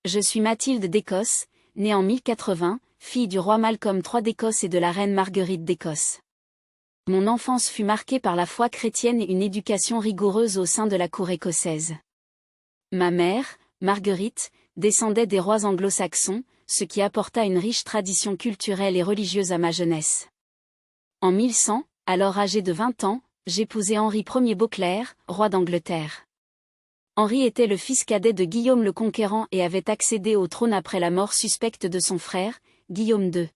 Je suis Mathilde d'Écosse, née en 1080, fille du roi Malcolm III d'Écosse et de la reine Marguerite d'Écosse. Mon enfance fut marquée par la foi chrétienne et une éducation rigoureuse au sein de la cour écossaise. Ma mère, Marguerite, descendait des rois anglo-saxons, ce qui apporta une riche tradition culturelle et religieuse à ma jeunesse. En 1100, alors âgé de 20 ans, j'épousai Henri Ier Beauclerc, roi d'Angleterre. Henri était le fils cadet de Guillaume le Conquérant et avait accédé au trône après la mort suspecte de son frère, Guillaume II.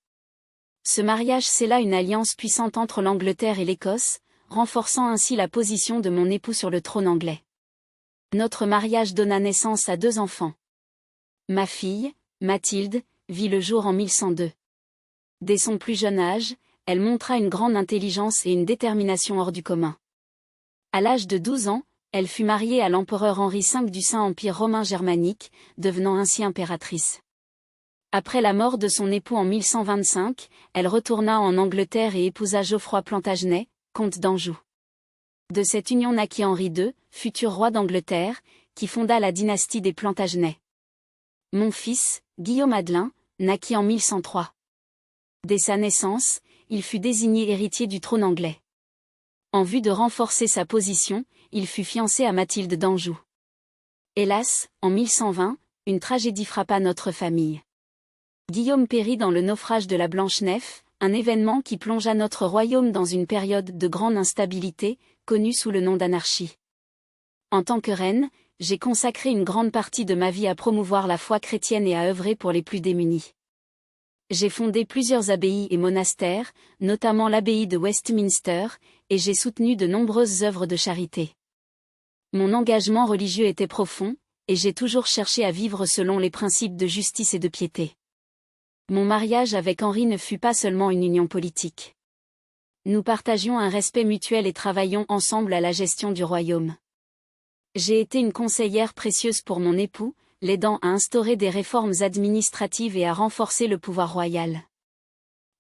Ce mariage scella une alliance puissante entre l'Angleterre et l'Écosse, renforçant ainsi la position de mon époux sur le trône anglais. Notre mariage donna naissance à 2 enfants. Ma fille, Mathilde, vit le jour en 1102. Dès son plus jeune âge, elle montra une grande intelligence et une détermination hors du commun. À l'âge de 12 ans, elle fut mariée à l'empereur Henri V du Saint-Empire romain germanique, devenant ainsi impératrice. Après la mort de son époux en 1125, elle retourna en Angleterre et épousa Geoffroy Plantagenet, comte d'Anjou. De cette union naquit Henri II, futur roi d'Angleterre, qui fonda la dynastie des Plantagenets. Mon fils, Guillaume Adelin, naquit en 1103. Dès sa naissance, il fut désigné héritier du trône anglais. En vue de renforcer sa position, il fut fiancé à Mathilde d'Anjou. Hélas, en 1120, une tragédie frappa notre famille. Guillaume périt dans le naufrage de la Blanche-Nef, un événement qui plongea notre royaume dans une période de grande instabilité, connue sous le nom d'anarchie. En tant que reine, j'ai consacré une grande partie de ma vie à promouvoir la foi chrétienne et à œuvrer pour les plus démunis. J'ai fondé plusieurs abbayes et monastères, notamment l'abbaye de Westminster, et j'ai soutenu de nombreuses œuvres de charité. Mon engagement religieux était profond, et j'ai toujours cherché à vivre selon les principes de justice et de piété. Mon mariage avec Henri ne fut pas seulement une union politique. Nous partagions un respect mutuel et travaillions ensemble à la gestion du royaume. J'ai été une conseillère précieuse pour mon époux, l'aidant à instaurer des réformes administratives et à renforcer le pouvoir royal.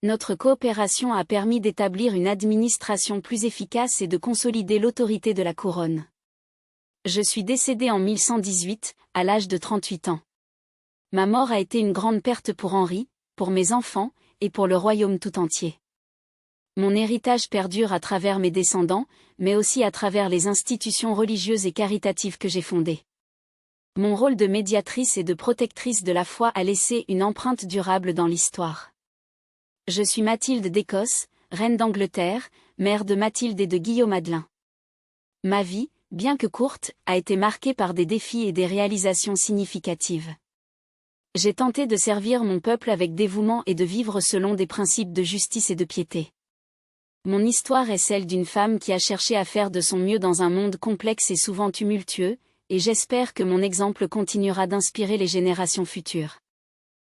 Notre coopération a permis d'établir une administration plus efficace et de consolider l'autorité de la couronne. Je suis décédée en 1118, à l'âge de 38 ans. Ma mort a été une grande perte pour Henri, pour mes enfants, et pour le royaume tout entier. Mon héritage perdure à travers mes descendants, mais aussi à travers les institutions religieuses et caritatives que j'ai fondées. Mon rôle de médiatrice et de protectrice de la foi a laissé une empreinte durable dans l'histoire. Je suis Mathilde d'Écosse, reine d'Angleterre, mère de Mathilde et de Guillaume Adelin. Ma vie, bien que courte, a été marquée par des défis et des réalisations significatives. J'ai tenté de servir mon peuple avec dévouement et de vivre selon des principes de justice et de piété. Mon histoire est celle d'une femme qui a cherché à faire de son mieux dans un monde complexe et souvent tumultueux, et j'espère que mon exemple continuera d'inspirer les générations futures.